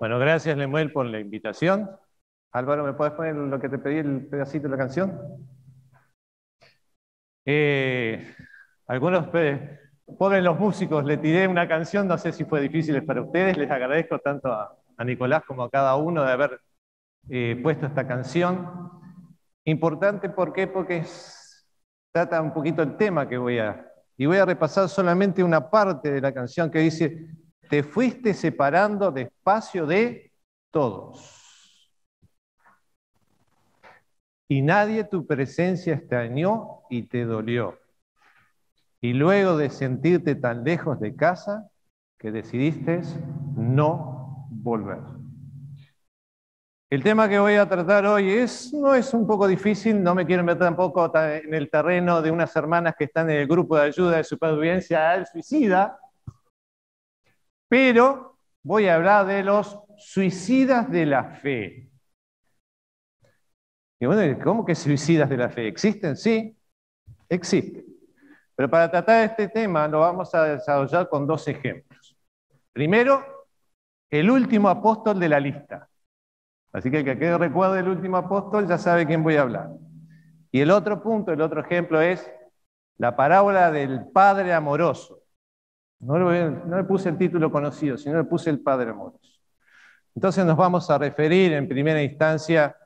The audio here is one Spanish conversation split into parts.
Bueno, gracias Lemuel por la invitación. Álvaro, ¿me puedes poner lo que te pedí, el pedacito de la canción? Algunos, pobres los músicos, le tiré una canción, no sé si fue difícil para ustedes, les agradezco tanto a Nicolás como a cada uno de haber puesto esta canción. Importante, ¿por qué? Porque trata un poquito el tema que voy a repasar solamente una parte de la canción que dice: te fuiste separando despacio de todos, y nadie tu presencia extrañó y te dolió. Y luego de sentirte tan lejos de casa, que decidiste no volver. El tema que voy a tratar hoy no es un poco difícil, no me quiero meter tampoco en el terreno de unas hermanas que están en el grupo de ayuda de supervivencia al suicida, pero voy a hablar de los suicidas de la fe. Y bueno, ¿cómo que suicidas de la fe? ¿Existen? Sí, existen. Pero para tratar este tema lo vamos a desarrollar con dos ejemplos. Primero, el último apóstol de la lista. Así que el que recuerde el último apóstol ya sabe quién voy a hablar. Y el otro punto, el otro ejemplo es la parábola del Padre amoroso. No le puse el título conocido, sino le puse el Padre amoroso. Entonces nos vamos a referir en primera instancia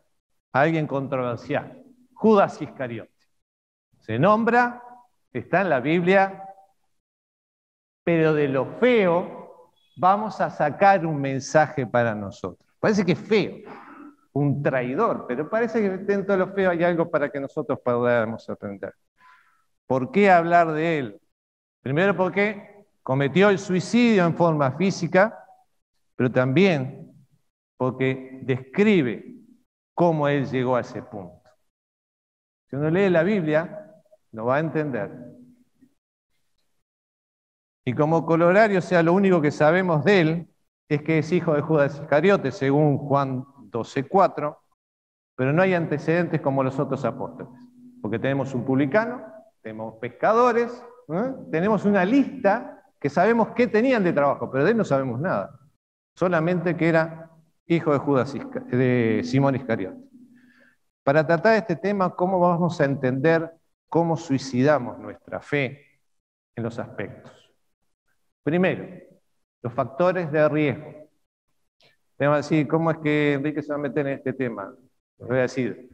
a alguien controversial, Judas Iscariote. Se nombra, está en la Biblia, pero de lo feo vamos a sacar un mensaje para nosotros. Parece que es feo, un traidor, pero parece que dentro de lo feo hay algo para que nosotros podamos aprender. ¿Por qué hablar de él? Primero porque cometió el suicidio en forma física, pero también porque describe cómo él llegó a ese punto. Si uno lee la Biblia, lo va a entender. Y como colorario, sea, lo único que sabemos de él es que es hijo de Judas Iscariote, según Juan 12:4, pero no hay antecedentes como los otros apóstoles, porque tenemos un publicano, tenemos pescadores, tenemos una lista que sabemos qué tenían de trabajo, pero de él no sabemos nada, solamente que era hijo de Simón Iscariote. Para tratar este tema, ¿cómo vamos a entender cómo suicidamos nuestra fe en los aspectos? Primero, los factores de riesgo. Tenemos que decir, ¿cómo es que Enrique se va a meter en este tema? Les voy a decir,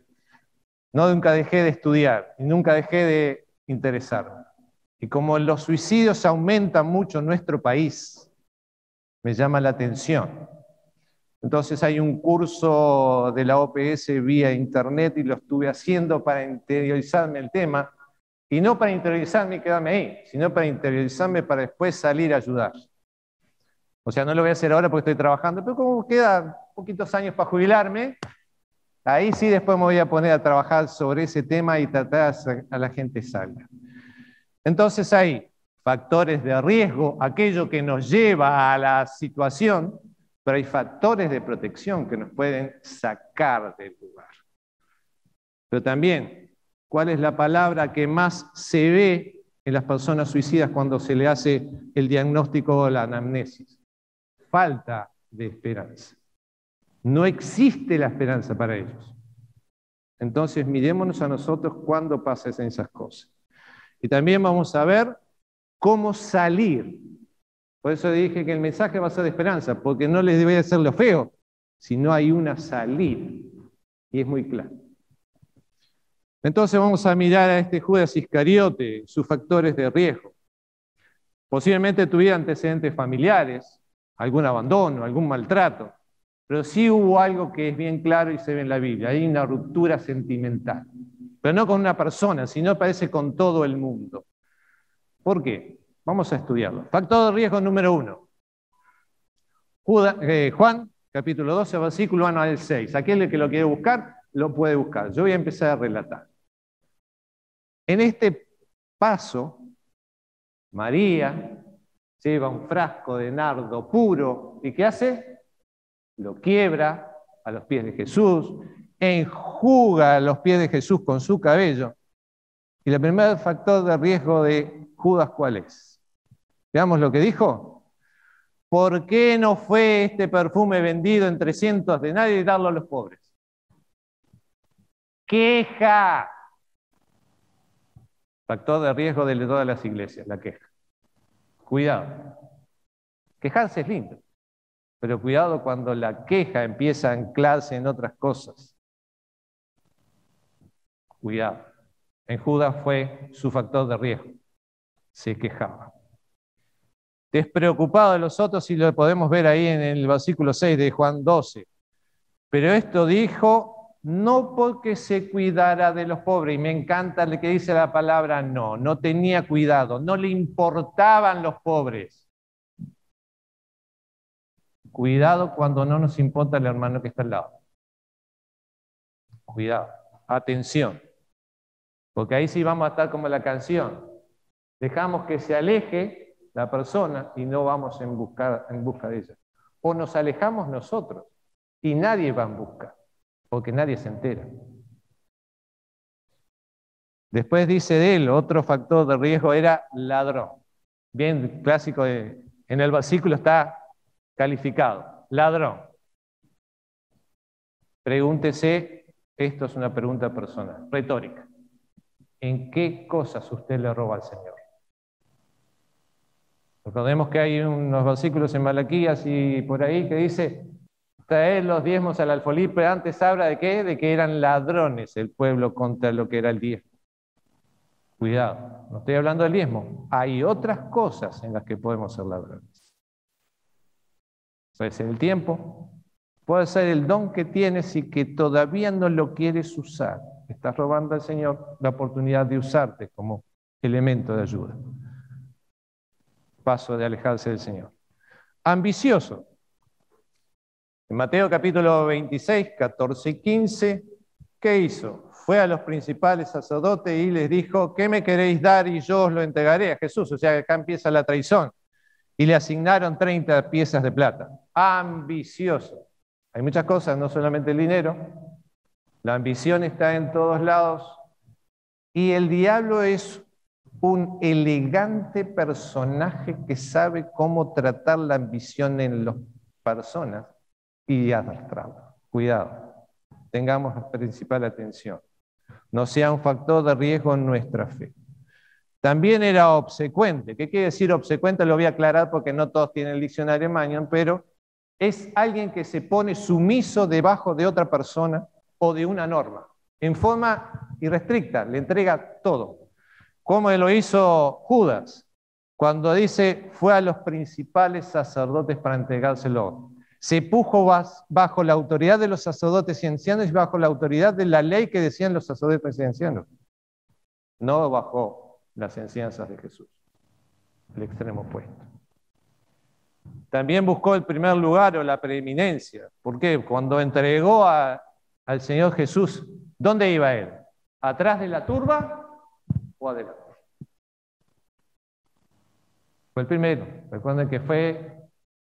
nunca dejé de estudiar y nunca dejé de interesarme. Y como los suicidios aumentan mucho en nuestro país, me llama la atención. Entonces hay un curso de la OPS vía internet y lo estuve haciendo para interiorizarme el tema, y no para interiorizarme y quedarme ahí, sino para interiorizarme para después salir a ayudar. O sea, no lo voy a hacer ahora porque estoy trabajando, pero como quedan poquitos años para jubilarme, ahí sí después me voy a poner a trabajar sobre ese tema y tratar a la gente salga. Entonces hay factores de riesgo, aquello que nos lleva a la situación, pero hay factores de protección que nos pueden sacar del lugar. Pero también, ¿cuál es la palabra que más se ve en las personas suicidas cuando se le hace el diagnóstico o la anamnesis? Falta de esperanza. No existe la esperanza para ellos. Entonces, mirémonos a nosotros cuando pasan esas cosas. Y también vamos a ver cómo salir. Por eso dije que el mensaje va a ser de esperanza, porque no les debe ser lo feo, sino hay una salida. Y es muy claro. Entonces vamos a mirar a este Judas Iscariote, sus factores de riesgo. Posiblemente tuviera antecedentes familiares, algún abandono, algún maltrato, pero sí hubo algo que es bien claro y se ve en la Biblia: hay una ruptura sentimental, pero no con una persona, sino parece con todo el mundo. ¿Por qué? Vamos a estudiarlo. Factor de riesgo número 1. Juan, capítulo 12, versículo 1 al 6. Aquel que lo quiere buscar, lo puede buscar. Yo voy a empezar a relatar. En este paso, María lleva un frasco de nardo puro y ¿qué hace? Lo quiebra a los pies de Jesús, enjuga los pies de Jesús con su cabello. Y el primer factor de riesgo de Judas, ¿cuál es? Veamos lo que dijo. ¿por qué no fue este perfume vendido en 300 denarios y darlo a los pobres? Queja. Factor de riesgo de todas las iglesias, la queja. Cuidado. Quejarse es lindo, pero cuidado cuando la queja empieza a anclarse en otras cosas. Cuidado. En Judas fue su factor de riesgo. Se quejaba. Despreocupado de los otros, y lo podemos ver ahí en el versículo 6 de Juan 12. Pero esto dijo, no porque se cuidara de los pobres, y me encanta lo que dice la palabra no, no tenía cuidado, no le importaban los pobres. Cuidado cuando no nos importa el hermano que está al lado. Cuidado, atención, porque ahí sí vamos a estar como la canción. Dejamos que se aleje la persona y no vamos en busca de ella. O nos alejamos nosotros y nadie va en busca, porque nadie se entera. Después dice de él, otro factor de riesgo era ladrón. Bien clásico, en el versículo está calificado, ladrón. Pregúntese, esto es una pregunta personal, retórica. ¿En qué cosas usted le roba al Señor? Recordemos que hay unos versículos en Malaquías y por ahí que dice, traer los diezmos al alfolí, pero antes habla de qué, de que eran ladrones el pueblo contra lo que era el diezmo. Cuidado, no estoy hablando del diezmo, hay otras cosas en las que podemos ser ladrones. Puede ser el tiempo, puede ser el don que tienes y que todavía no lo quieres usar. Estás robando al Señor la oportunidad de usarte como elemento de ayuda. Paso de alejarse del Señor. Ambicioso. En Mateo capítulo 26, 14 y 15, ¿qué hizo? Fue a los principales sacerdotes y les dijo, ¿qué me queréis dar y yo os lo entregaré a Jesús? O sea, acá empieza la traición. Y le asignaron 30 piezas de plata. Ambicioso. Hay muchas cosas, no solamente el dinero. La ambición está en todos lados. Y el diablo es un elegante personaje que sabe cómo tratar la ambición en las personas y arrastrarla. Cuidado, tengamos principal atención. No sea un factor de riesgo en nuestra fe. También era obsecuente. ¿Qué quiere decir obsecuente? Lo voy a aclarar porque no todos tienen el diccionario Manion, pero es alguien que se pone sumiso debajo de otra persona o de una norma, en forma irrestricta, le entrega todo. Como lo hizo Judas, cuando dice, fue a los principales sacerdotes para entregárselo. Se puso bajo la autoridad de los sacerdotes y ancianos y bajo la autoridad de la ley que decían los sacerdotes y ancianos. No bajo las enseñanzas de Jesús, el extremo opuesto. También buscó el primer lugar o la preeminencia. ¿Por qué? Cuando entregó al Señor Jesús, ¿dónde iba él? ¿Atrás de la turba o adelante? Fue el primero. Recuerden que fue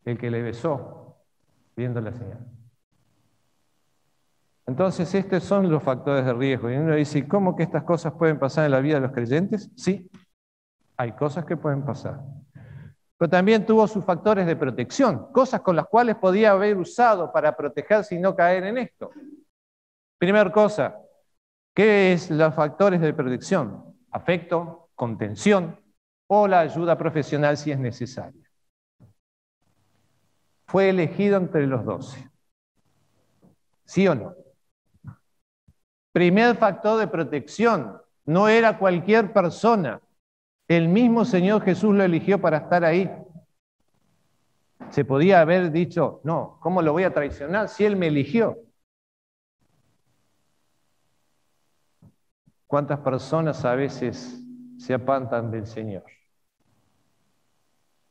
el que le besó viendo la señal. Entonces, estos son los factores de riesgo. Y uno dice, ¿cómo que estas cosas pueden pasar en la vida de los creyentes? Sí, hay cosas que pueden pasar. Pero también tuvo sus factores de protección, cosas con las cuales podía haber usado para protegerse y no caer en esto. Primera cosa, ¿qué es los factores de protección? Afecto, contención o la ayuda profesional si es necesaria. Fue elegido entre los 12. ¿Sí o no? Primer factor de protección, no era cualquier persona. El mismo Señor Jesús lo eligió para estar ahí. Se podía haber dicho, no, ¿cómo lo voy a traicionar si Él me eligió? ¿Cuántas personas a veces se apartan del Señor?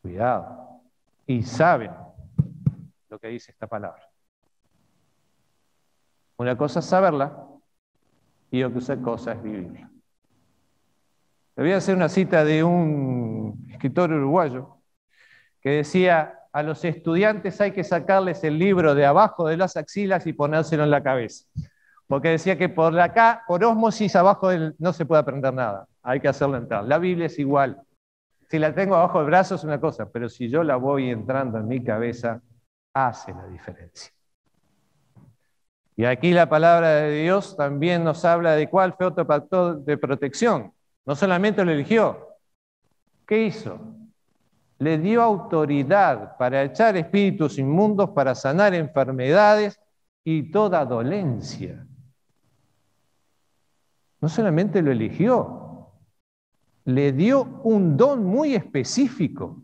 Cuidado. Y saben lo que dice esta palabra. Una cosa es saberla y otra cosa es vivirla. Le voy a hacer una cita de un escritor uruguayo que decía, a los estudiantes hay que sacarles el libro de abajo de las axilas y ponérselo en la cabeza. Porque decía que por acá, por ósmosis, abajo no se puede aprender nada. Hay que hacerlo entrar. La Biblia es igual. Si la tengo abajo del brazo es una cosa, pero si yo la voy entrando en mi cabeza, hace la diferencia. Y aquí la palabra de Dios también nos habla de cuál fue otro factor de protección. No solamente lo eligió, ¿qué hizo? Le dio autoridad para echar espíritus inmundos, para sanar enfermedades y toda dolencia. No solamente lo eligió, le dio un don muy específico.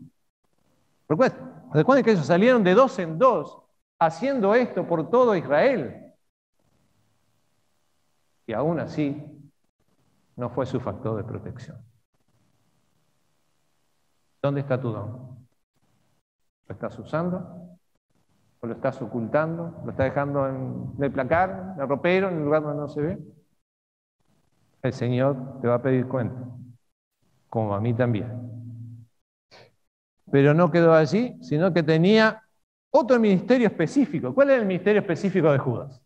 Recuerden que ellos salieron de 2 en 2 haciendo esto por todo Israel. Y aún así, no fue su factor de protección. ¿Dónde está tu don? ¿Lo estás usando? ¿O lo estás ocultando? ¿Lo estás dejando en el placar, en el ropero, en el lugar donde no se ve? El Señor te va a pedir cuenta, como a mí también. Pero no quedó allí, sino que tenía otro ministerio específico. ¿Cuál era el ministerio específico de Judas?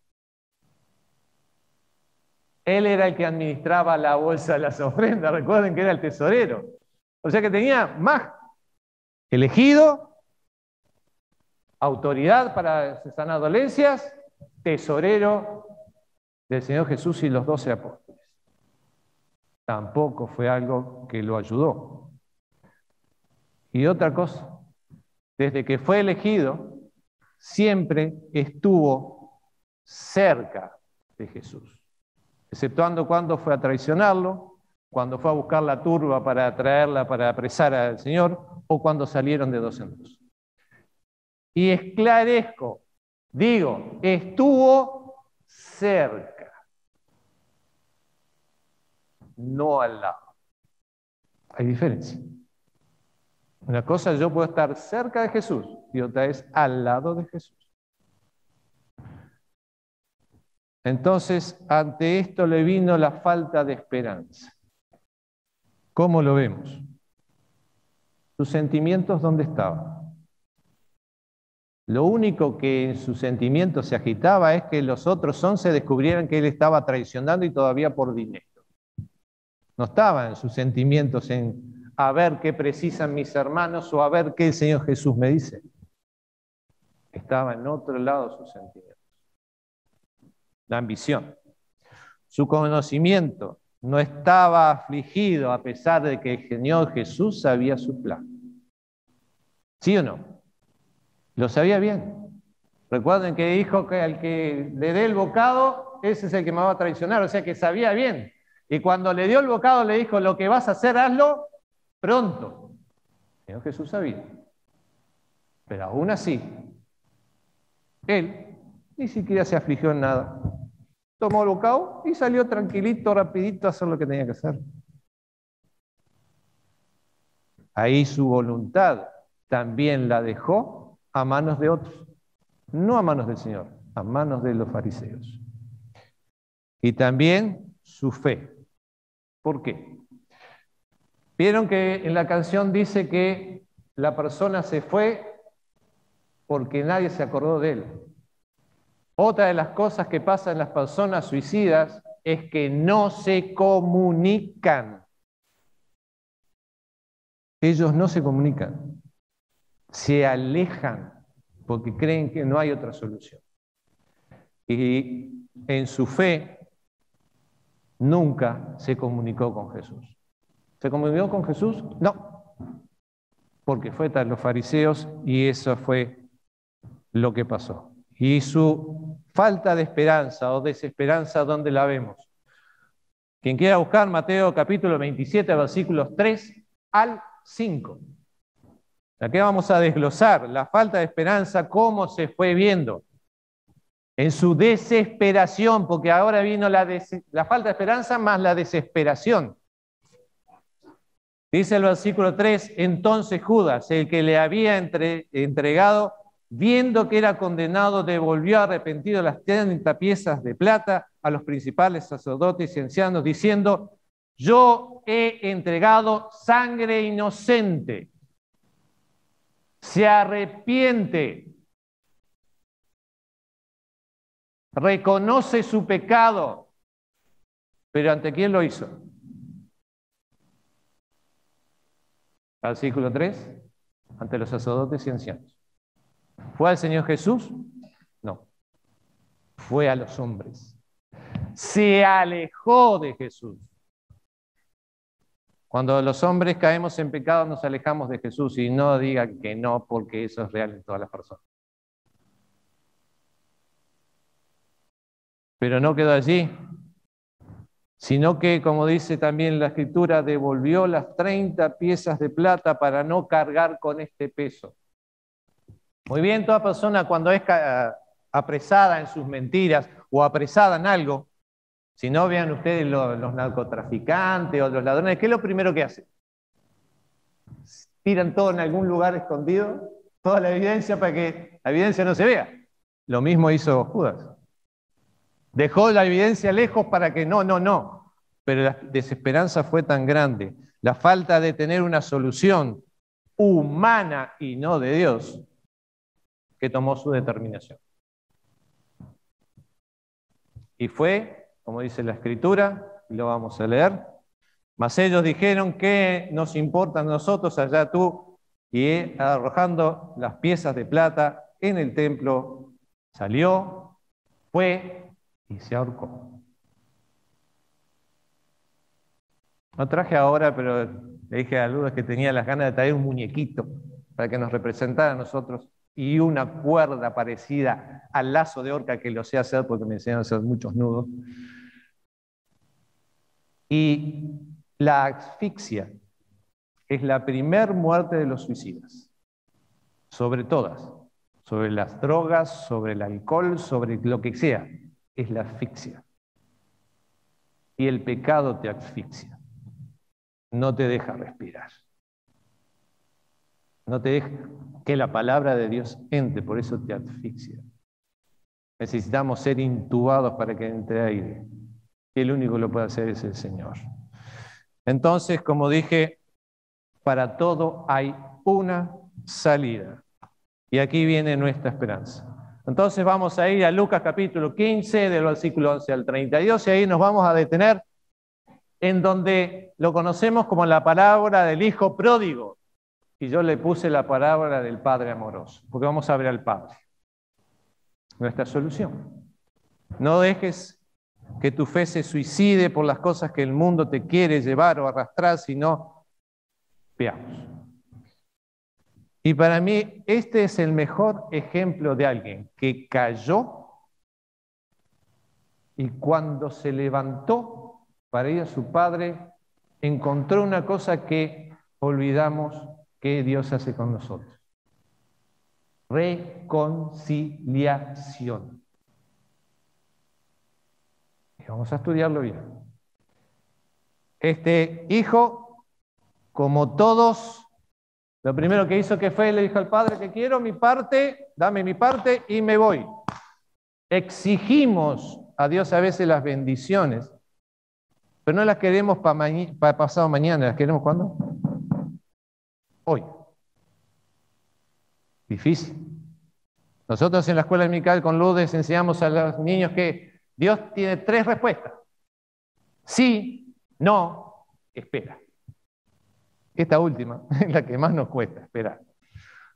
Él era el que administraba la bolsa de las ofrendas. Recuerden que era el tesorero. O sea que tenía más elegido, autoridad para sanar dolencias, tesorero del Señor Jesús y los 12 apóstoles. Tampoco fue algo que lo ayudó. Y otra cosa, desde que fue elegido, siempre estuvo cerca de Jesús, exceptuando cuando fue a traicionarlo, cuando fue a buscar la turba para traerla para apresar al Señor, o cuando salieron de 2 en 2. Y esclarezco, digo, estuvo cerca, no al lado. Hay diferencia. Una cosa, yo puedo estar cerca de Jesús, y otra es al lado de Jesús. Entonces, ante esto le vino la falta de esperanza. ¿Cómo lo vemos? ¿Sus sentimientos dónde estaban? Lo único que en sus sentimientos se agitaba es que los otros 11 descubrieran que él estaba traicionando y todavía por dinero. No estaba en sus sentimientos en a ver qué precisan mis hermanos o a ver qué el Señor Jesús me dice. Estaba en otro lado sus sentimientos. La ambición. Su conocimiento no estaba afligido a pesar de que el Señor Jesús sabía su plan. ¿Sí o no? Lo sabía bien. Recuerden que dijo que al que le dé el bocado, ese es el que me va a traicionar, o sea que sabía bien. Y cuando le dio el bocado le dijo, lo que vas a hacer, hazlo pronto. El Señor Jesús sabía. Pero aún así, él ni siquiera se afligió en nada. Tomó el bocado y salió tranquilito, rapidito a hacer lo que tenía que hacer. Ahí su voluntad también la dejó a manos de otros, no a manos del Señor, a manos de los fariseos. Y también su fe. ¿Por qué? Vieron que en la canción dice que la persona se fue porque nadie se acordó de él. Otra de las cosas que pasa en las personas suicidas es que no se comunican. Ellos no se comunican, se alejan porque creen que no hay otra solución. Y en su fe nunca se comunicó con Jesús. ¿Se comunicó con Jesús? No, porque fue tras los fariseos y eso fue lo que pasó. Y su falta de esperanza o desesperanza, ¿dónde la vemos? Quien quiera buscar Mateo capítulo 27, versículos 3 al 5. Aquí vamos a desglosar la falta de esperanza, cómo se fue viendo en su desesperación, porque ahora vino la falta de esperanza más la desesperación. Dice el versículo 3, entonces Judas, el que le había entregado, viendo que era condenado, devolvió arrepentido las 30 piezas de plata a los principales sacerdotes y ancianos, diciendo, yo he entregado sangre inocente. Se arrepiente, reconoce su pecado, pero ¿ante quién lo hizo? Versículo 3, ante los sacerdotes y ancianos. ¿Fue al Señor Jesús? No. Fue a los hombres. Se alejó de Jesús. Cuando los hombres caemos en pecado, nos alejamos de Jesús, y no diga que no, porque eso es real en todas las personas. Pero no quedó allí, sino que, como dice también la Escritura, devolvió las 30 piezas de plata para no cargar con este peso. Muy bien, toda persona cuando es apresada en sus mentiras o apresada en algo, si no, vean ustedes los narcotraficantes o los ladrones, ¿qué es lo primero que hacen? Tiran todo en algún lugar escondido, toda la evidencia para que la evidencia no se vea. Lo mismo hizo Judas. Dejó la evidencia lejos para que no. Pero la desesperanza fue tan grande, la falta de tener una solución humana y no de Dios, que tomó su determinación. Y fue, como dice la Escritura, y lo vamos a leer, mas ellos dijeron: ¿qué nos importa a nosotros, allá tú? Y arrojando las piezas de plata en el templo, salió, fue y se ahorcó. No traje ahora, pero le dije a Lourdes que tenía las ganas de traer un muñequito para que nos representara a nosotros, y una cuerda parecida al lazo de horca, que lo sé hacer porque me enseñaron a hacer muchos nudos. Y la asfixia es la primer muerte de los suicidas, sobre todas, sobre las drogas, sobre el alcohol, sobre lo que sea, es la asfixia. Y el pecado te asfixia, no te deja respirar. No te deja que la palabra de Dios entre, por eso te asfixia. Necesitamos ser intubados para que entre aire. Y el único que lo puede hacer es el Señor. Entonces, como dije, para todo hay una salida. Y aquí viene nuestra esperanza. Entonces vamos a ir a Lucas capítulo 15, del versículo 11 al 32, y ahí nos vamos a detener en donde lo conocemos como la parábola del hijo pródigo. Y yo le puse la parábola del padre amoroso, porque vamos a ver al Padre. Nuestra solución. No dejes que tu fe se suicide por las cosas que el mundo te quiere llevar o arrastrar, sino veamos. Y para mí este es el mejor ejemplo de alguien que cayó y cuando se levantó para ir a su Padre, encontró una cosa que olvidamos que Dios hace con nosotros. Reconciliación. Y vamos a estudiarlo bien. Este hijo, como todos, lo primero que hizo que fue, le dijo al padre que quiero mi parte, dame mi parte y me voy. Exigimos a Dios a veces las bendiciones, pero no las queremos para pasado mañana, las queremos ¿cuándo? Hoy. Difícil. Nosotros en la escuela dominical con Lourdes enseñamos a los niños que Dios tiene 3 respuestas. Sí, no, espera. Esta última es la que más nos cuesta esperar.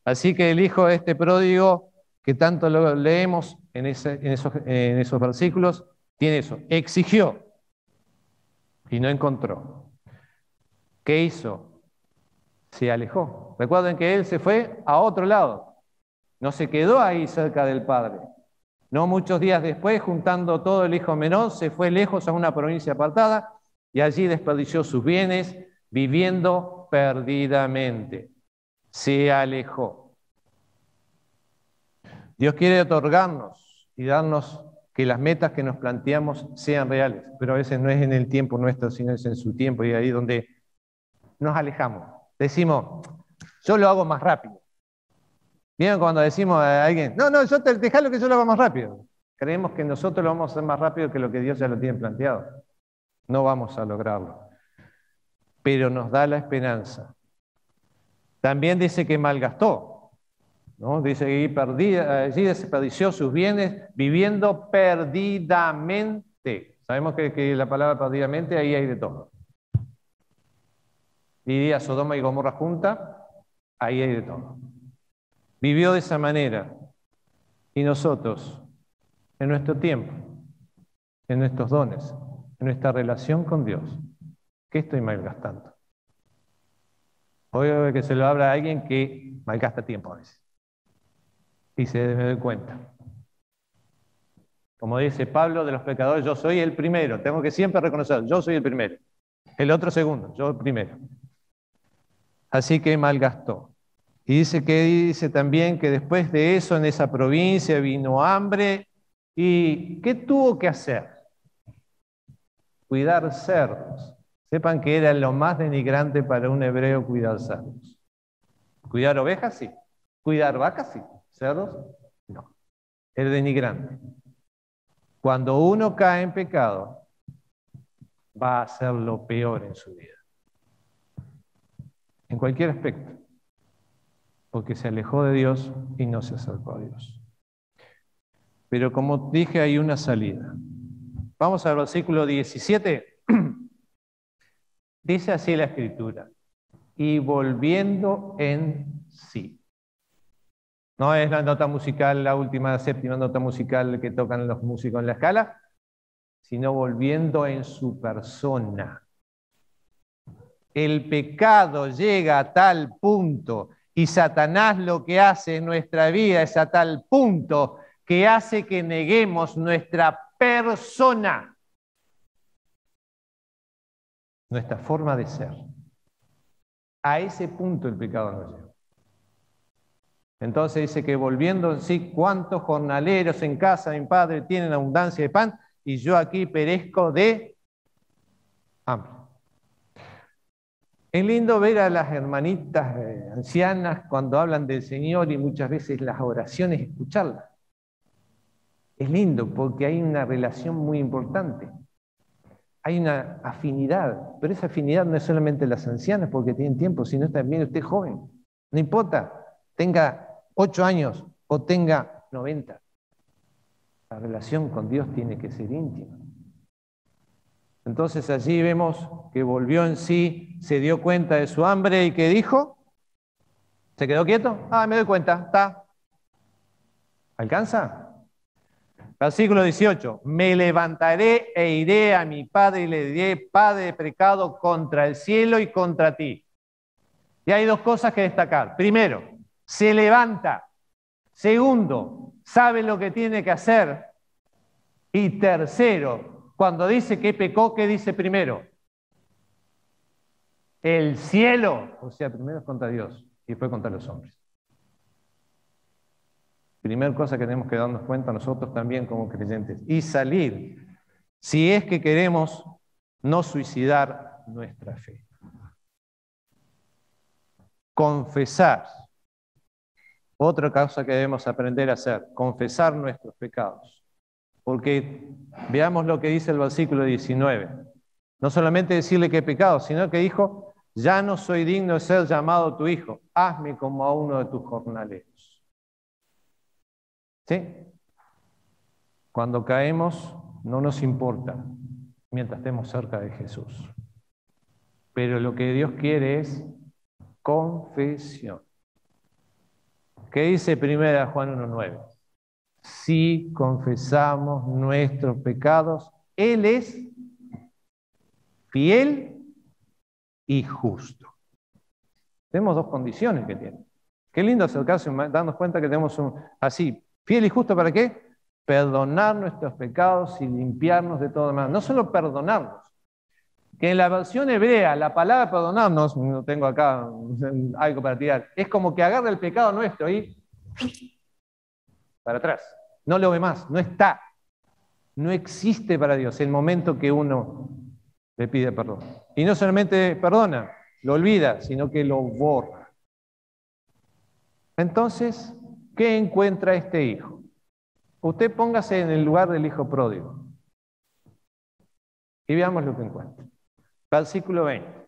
Así que el hijo de este pródigo, que tanto lo leemos en esos versículos, tiene eso. Exigió y no encontró. ¿Qué hizo? Se alejó. Recuerden que él se fue a otro lado. No se quedó ahí cerca del padre. No muchos días después, juntando todo el hijo menor, se fue lejos a una provincia apartada y allí desperdició sus bienes viviendo perdidamente. Se alejó. Dios quiere otorgarnos y darnos que las metas que nos planteamos sean reales, pero a veces no es en el tiempo nuestro, sino es en su tiempo, y ahí donde nos alejamos. Decimos, yo lo hago más rápido. ¿Vieron cuando decimos a alguien, no, dejalo que yo lo haga más rápido? Creemos que nosotros lo vamos a hacer más rápido que lo que Dios ya lo tiene planteado. No vamos a lograrlo. Pero nos da la esperanza. También dice que malgastó, ¿no? Dice que allí desperdició sus bienes viviendo perdidamente. Sabemos que la palabra perdidamente ahí hay de todo. Diría Sodoma y Gomorra junta, ahí hay de todo. Vivió de esa manera. Y nosotros, en nuestro tiempo, en nuestros dones, en nuestra relación con Dios, ¿qué estoy malgastando? Hoy veo que se lo habla a alguien que malgasta tiempo a veces. Y me doy cuenta. Como dice Pablo de los pecadores, yo soy el primero. Tengo que siempre reconocer, yo soy el primero. El otro segundo, yo el primero. Así que malgastó. Y dice también que después de eso en esa provincia vino hambre. ¿Y qué tuvo que hacer? Cuidar cerdos. Sepan que era lo más denigrante para un hebreo cuidar cerdos. Cuidar ovejas, sí. Cuidar vacas, sí. Cerdos, no. Es denigrante. Cuando uno cae en pecado, va a hacer lo peor en su vida. En cualquier aspecto. Porque se alejó de Dios y no se acercó a Dios. Pero como dije, hay una salida. Vamos al versículo 17. Dice así la Escritura. Y volviendo en sí. No es la nota musical, la última, séptima nota musical que tocan los músicos en la escala, sino volviendo en su persona. El pecado llega a tal punto y Satanás lo que hace en nuestra vida es a tal punto que hace que neguemos nuestra persona, nuestra forma de ser. A ese punto el pecado nos lleva. Entonces dice que volviendo en sí, ¿cuántos jornaleros en casa de mi padre tienen abundancia de pan y yo aquí perezco de hambre? Es lindo ver a las hermanitas ancianas cuando hablan del Señor y muchas veces las oraciones, escucharlas. Es lindo porque hay una relación muy importante. Hay una afinidad, pero esa afinidad no es solamente las ancianas porque tienen tiempo, sino también usted joven. No importa, tenga 8 años o tenga 90. La relación con Dios tiene que ser íntima. Entonces allí vemos que volvió en sí, se dio cuenta de su hambre y ¿qué dijo? ¿Se quedó quieto? Me doy cuenta, está. ¿Alcanza? Versículo 18. Me levantaré e iré a mi padre y le diré, Padre, he pecado contra el cielo y contra ti. Y hay 2 cosas que destacar. Primero, se levanta. Segundo, sabe lo que tiene que hacer. Y tercero, cuando dice que pecó, ¿qué dice primero? El cielo. O sea, primero es contra Dios y después contra los hombres. Primera cosa que tenemos que darnos cuenta nosotros también como creyentes. Y salir, si es que queremos no suicidar nuestra fe. Confesar. Otra cosa que debemos aprender a hacer, confesar nuestros pecados. Porque veamos lo que dice el versículo 19. No solamente decirle que he pecado, sino que dijo, ya no soy digno de ser llamado tu hijo, hazme como a uno de tus jornaleros. ¿Sí? Cuando caemos no nos importa mientras estemos cerca de Jesús. Pero lo que Dios quiere es confesión. ¿Qué dice 1 Juan 1:9? Si confesamos nuestros pecados, Él es fiel y justo. Tenemos 2 condiciones que tiene. Qué lindo acercarse, darnos cuenta que tenemos así, fiel y justo, ¿para qué? Perdonar nuestros pecados y limpiarnos de todo mal. No solo perdonarnos, que en la versión hebrea la palabra perdonarnos, no tengo acá algo para tirar, es como que agarra el pecado nuestro y para atrás. No lo ve más, no está. No existe para Dios el momento que uno le pide perdón. Y no solamente perdona, lo olvida, sino que lo borra. Entonces, ¿qué encuentra este hijo? Usted póngase en el lugar del hijo pródigo y veamos lo que encuentra. Versículo 20.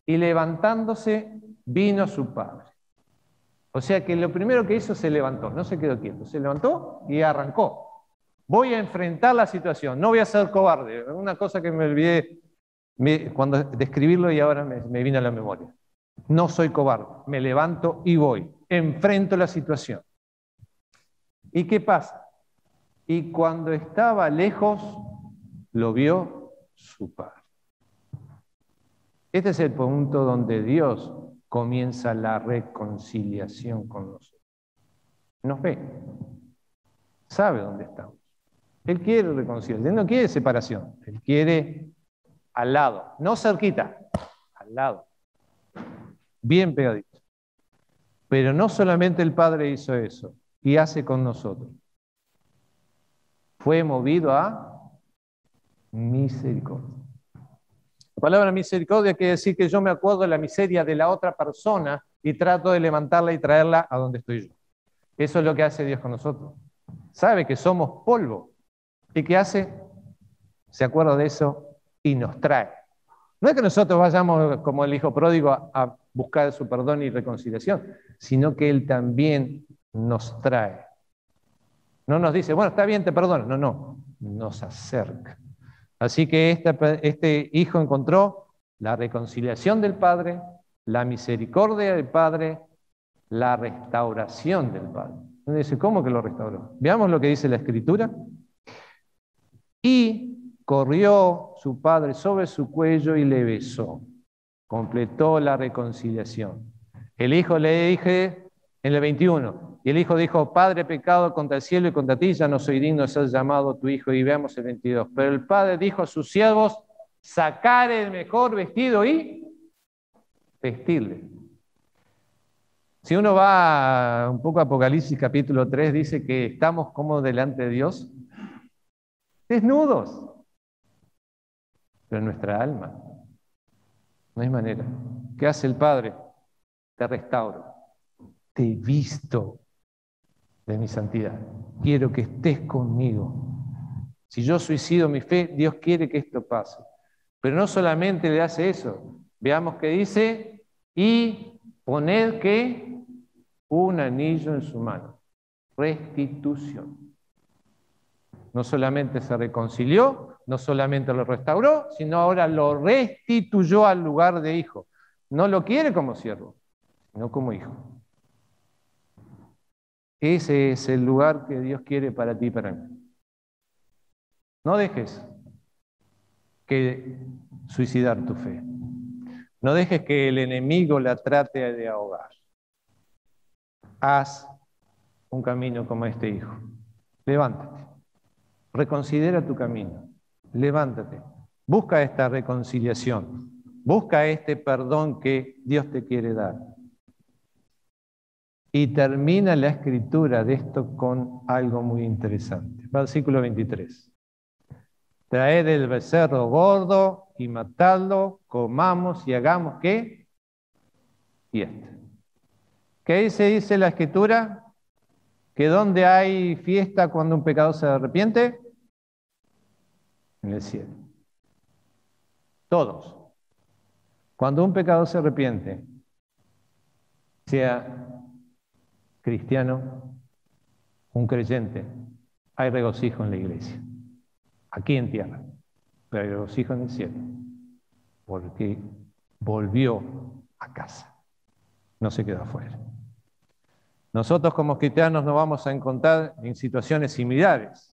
Y levantándose, vino su padre. O sea que lo primero que hizo se levantó, no se quedó quieto, se levantó y arrancó. Voy a enfrentar la situación, no voy a ser cobarde. Una cosa que me olvidé Cuando describirlo y ahora me vino a la memoria. No soy cobarde, me levanto y voy, enfrento la situación. ¿Y qué pasa? Y cuando estaba lejos, lo vio su padre. Este es el punto donde Dios comienza la reconciliación con nosotros. Nos ve, sabe dónde estamos. Él quiere reconciliación, él no quiere separación, él quiere al lado, no cerquita, al lado, bien pegadito. Pero no solamente el Padre hizo eso, y hace con nosotros. Fue movido a misericordia. La palabra misericordia quiere decir que yo me acuerdo de la miseria de la otra persona y trato de levantarla y traerla a donde estoy yo. Eso es lo que hace Dios con nosotros. Sabe que somos polvo. ¿Y qué hace? Se acuerda de eso y nos trae. No es que nosotros vayamos como el hijo pródigo a buscar su perdón y reconciliación, sino que Él también nos trae. No nos dice, bueno, está bien, te perdono. No, no, nos acerca. Así que este hijo encontró la reconciliación del Padre, la misericordia del Padre, la restauración del Padre. Entonces dice, ¿cómo que lo restauró? Veamos lo que dice la Escritura. Y corrió su padre sobre su cuello y le besó. Completó la reconciliación. El hijo le dije en el 21, y el hijo dijo, Padre, pecado contra el cielo y contra ti, ya no soy digno de ser llamado tu hijo. Y veamos el 22. Pero el padre dijo a sus siervos, sacar el mejor vestido y vestirle. Si uno va un poco a Apocalipsis capítulo 3, dice que estamos como delante de Dios, desnudos. Pero en nuestra alma no hay manera. ¿Qué hace el Padre? Te restauro. Te visto de mi santidad. Quiero que estés conmigo. Si yo suicido mi fe, Dios quiere que esto pase. Pero no solamente le hace eso. Veamos que dice, y poned que un anillo en su mano. Restitución. No solamente se reconcilió, no solamente lo restauró, sino ahora lo restituyó al lugar de hijo. No lo quiere como siervo, sino como hijo. Ese es el lugar que Dios quiere para ti y para mí. No dejes que suicidar tu fe. No dejes que el enemigo la trate de ahogar. Haz un camino como este hijo. Levántate. Reconsidera tu camino. Levántate. Busca esta reconciliación. Busca este perdón que Dios te quiere dar. Y termina la escritura de esto con algo muy interesante. Versículo 23. Traed el becerro gordo y matadlo, comamos y hagamos ¿qué? Fiesta. ¿Qué dice la escritura? Que donde hay fiesta cuando un pecador se arrepiente, en el cielo. Todos. Cuando un pecador se arrepiente, sea cristiano, un creyente, hay regocijo en la iglesia. Aquí en tierra, pero hay regocijo en el cielo. Porque volvió a casa. No se quedó afuera. Nosotros como cristianos nos vamos a encontrar en situaciones similares,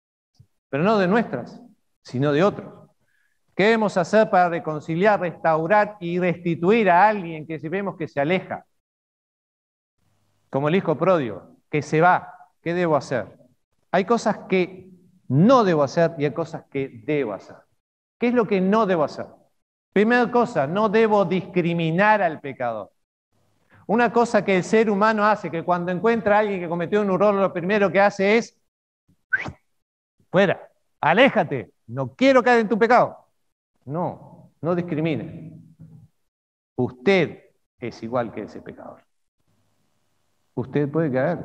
pero no de nuestras, sino de otros. ¿Qué debemos hacer para reconciliar, restaurar y restituir a alguien que vemos que se aleja? Como el hijo pródigo, que se va. ¿Qué debo hacer? Hay cosas que no debo hacer y hay cosas que debo hacer. ¿Qué es lo que no debo hacer? Primera cosa, no debo discriminar al pecador. Una cosa que el ser humano hace, que cuando encuentra a alguien que cometió un error, lo primero que hace es, fuera, aléjate, no quiero caer en tu pecado. No, no discrimine. Usted es igual que ese pecador. Usted puede caer.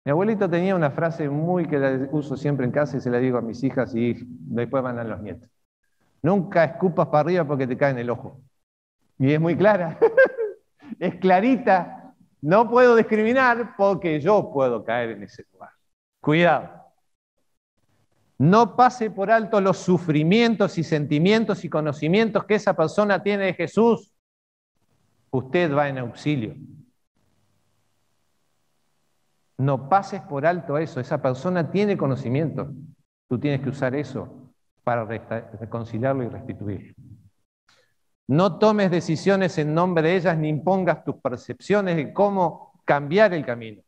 Mi abuelito tenía una frase muy que la uso siempre en casa y se la digo a mis hijas y después van a los nietos. Nunca escupas para arriba porque te cae en el ojo. Y es muy clara. Es clarita. No puedo discriminar porque yo puedo caer en ese lugar. Cuidado. No pase por alto los sufrimientos y sentimientos y conocimientos que esa persona tiene de Jesús. Usted va en auxilio. No pases por alto eso. Esa persona tiene conocimiento. Tú tienes que usar eso para reconciliarlo y restituirlo. No tomes decisiones en nombre de ellas ni impongas tus percepciones de cómo cambiar el camino.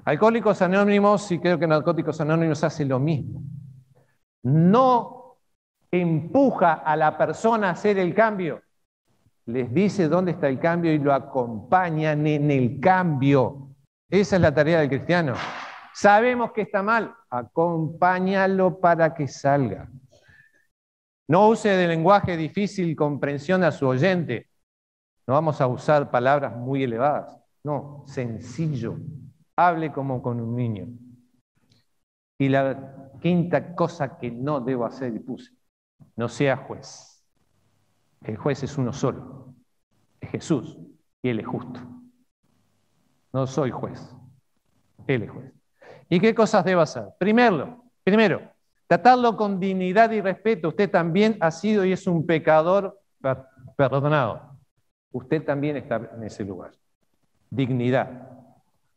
Alcohólicos Anónimos, y creo que Narcóticos Anónimos hace lo mismo. No empuja a la persona a hacer el cambio. Les dice dónde está el cambio y lo acompañan en el cambio. Esa es la tarea del cristiano. Sabemos que está mal, acompáñalo para que salga. No use de lenguaje difícil comprensión a su oyente. No vamos a usar palabras muy elevadas. No, sencillo. Hable como con un niño. Y la quinta cosa que no debo hacer y puse, no sea juez. El juez es uno solo, es Jesús, y Él es justo. No soy juez, Él es juez. ¿Y qué cosas debo hacer? Primero, tratarlo con dignidad y respeto. Usted también ha sido y es un pecador perdonado. Usted también está en ese lugar. Dignidad.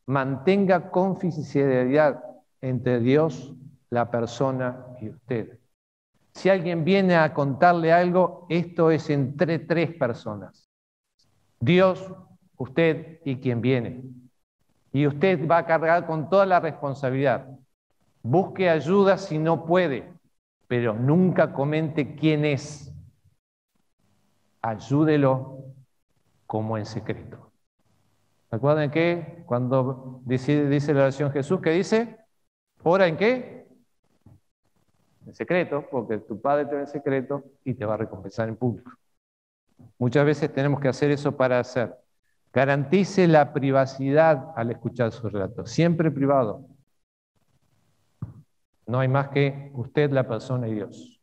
Mantenga confidencialidad entre Dios, la persona y usted. Si alguien viene a contarle algo, esto es entre 3 personas. Dios, usted y quien viene. Y usted va a cargar con toda la responsabilidad. Busque ayuda si no puede, pero nunca comente quién es. Ayúdelo como en secreto. ¿Recuerdan que cuando dice la oración Jesús, ¿qué dice? ¿Ora en qué? En secreto, porque tu Padre te ve en secreto y te va a recompensar en público. Muchas veces tenemos que hacer eso para hacer. Garantice la privacidad al escuchar su relato. Siempre privado. No hay más que usted, la persona y Dios.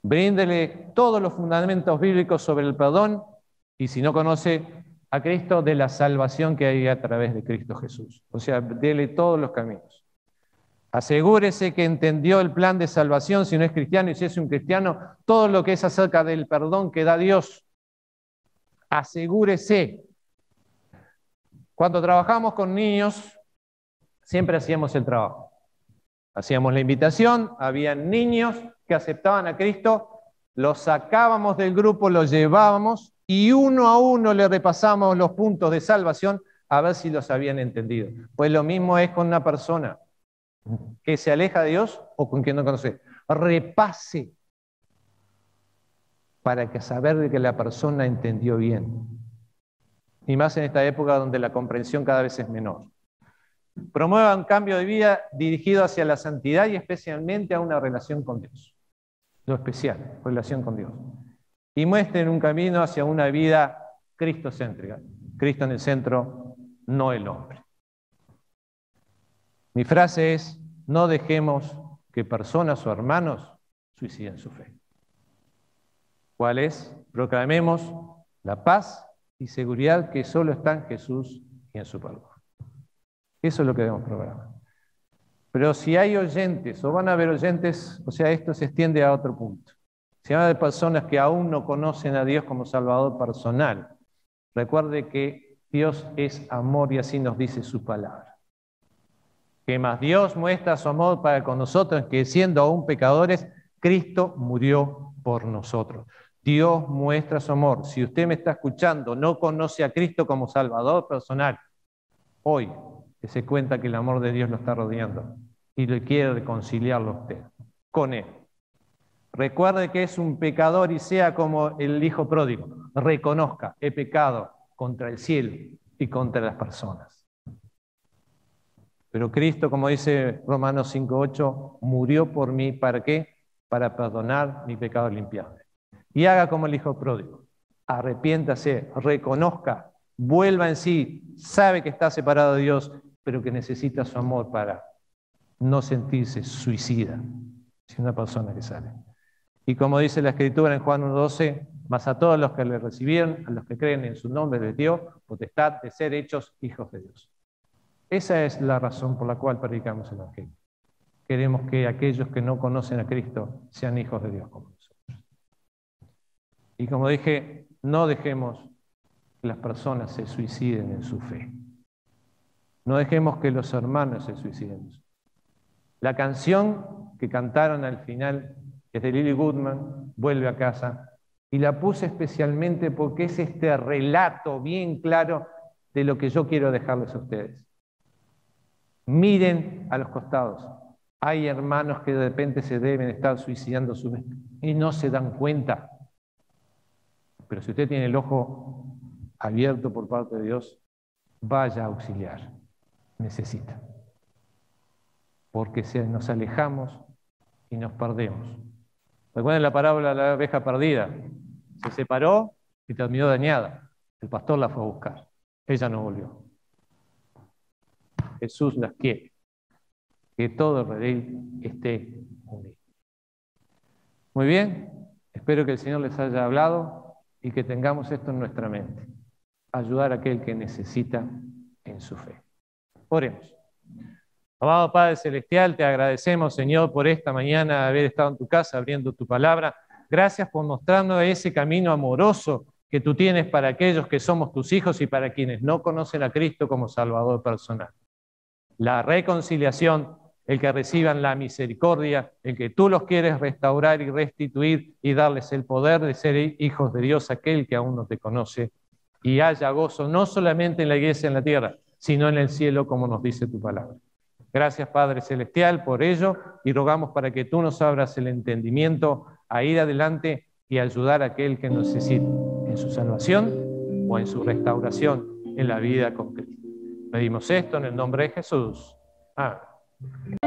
Bríndele todos los fundamentos bíblicos sobre el perdón y si no conoce a Cristo, de la salvación que hay a través de Cristo Jesús. O sea, dele todos los caminos. Asegúrese que entendió el plan de salvación si no es cristiano y si es un cristiano, todo lo que es acerca del perdón que da Dios. Asegúrese. Cuando trabajamos con niños, siempre hacíamos el trabajo. Hacíamos la invitación, había niños que aceptaban a Cristo, los sacábamos del grupo, los llevábamos y uno a uno le repasamos los puntos de salvación a ver si los habían entendido. Pues lo mismo es con una persona que se aleja de Dios o con quien no conoce. Repase para que saber de que la persona entendió bien. Y más en esta época donde la comprensión cada vez es menor. Promueva un cambio de vida dirigido hacia la santidad y especialmente a una relación con Dios. Lo especial, relación con Dios. Y muestren un camino hacia una vida cristocéntrica. Cristo en el centro, no el hombre. Mi frase es, no dejemos que personas o hermanos suiciden su fe. ¿Cuál es? Proclamemos la paz y seguridad que solo está en Jesús y en su perdón. Eso es lo que debemos proclamar. Pero si hay oyentes, o van a haber oyentes, o sea, esto se extiende a otro punto. Si hay personas que aún no conocen a Dios como Salvador personal, recuerde que Dios es amor y así nos dice su palabra. Que más Dios muestra su amor para con nosotros, que siendo aún pecadores, Cristo murió por nosotros. Dios muestra su amor. Si usted me está escuchando, no conoce a Cristo como Salvador personal, hoy se cuenta que el amor de Dios lo está rodeando y le quiere reconciliarlo a usted con Él. Recuerde que es un pecador y sea como el hijo pródigo. Reconozca, he pecado contra el cielo y contra las personas. Pero Cristo, como dice Romanos 5:8, murió por mí, ¿para qué? Para perdonar mi pecado y limpiarme. Y haga como el hijo pródigo. Arrepiéntase, reconozca, vuelva en sí, sabe que está separado de Dios, pero que necesita su amor para no sentirse suicida, si una persona que sale. Y como dice la Escritura en Juan 1:12, mas a todos los que le recibieron, a los que creen en su nombre, les dio potestad de ser hechos hijos de Dios. Esa es la razón por la cual predicamos el Evangelio. Queremos que aquellos que no conocen a Cristo sean hijos de Dios como nosotros. Y como dije, no dejemos que las personas se suiciden en su fe. No dejemos que los hermanos se suiciden en su fe. La canción que cantaron al final es de Lily Goodman, Vuelve a casa, y la puse especialmente porque es este relato bien claro de lo que yo quiero dejarles a ustedes. Miren a los costados. Hay hermanos que de repente se deben estar suicidando y no se dan cuenta. Pero si usted tiene el ojo abierto por parte de Dios, vaya a auxiliar. Necesita. Porque nos alejamos y nos perdemos. Recuerden la parábola de la oveja perdida. Se separó y terminó dañada. El pastor la fue a buscar. Ella no volvió. Jesús las quiere. Que todo el redil esté unido. Muy bien. Espero que el Señor les haya hablado y que tengamos esto en nuestra mente. Ayudar a aquel que necesita en su fe. Oremos. Amado Padre Celestial, te agradecemos, Señor, por esta mañana haber estado en tu casa abriendo tu palabra. Gracias por mostrarnos ese camino amoroso que tú tienes para aquellos que somos tus hijos y para quienes no conocen a Cristo como Salvador personal. La reconciliación, el que reciban la misericordia, el que tú los quieres restaurar y restituir y darles el poder de ser hijos de Dios, aquel que aún no te conoce, y haya gozo no solamente en la iglesia en la tierra, sino en el cielo, como nos dice tu palabra. Gracias, Padre Celestial, por ello, y rogamos para que tú nos abras el entendimiento a ir adelante y ayudar a aquel que necesite en su salvación o en su restauración en la vida con Cristo. Pedimos esto en el nombre de Jesús. Amén.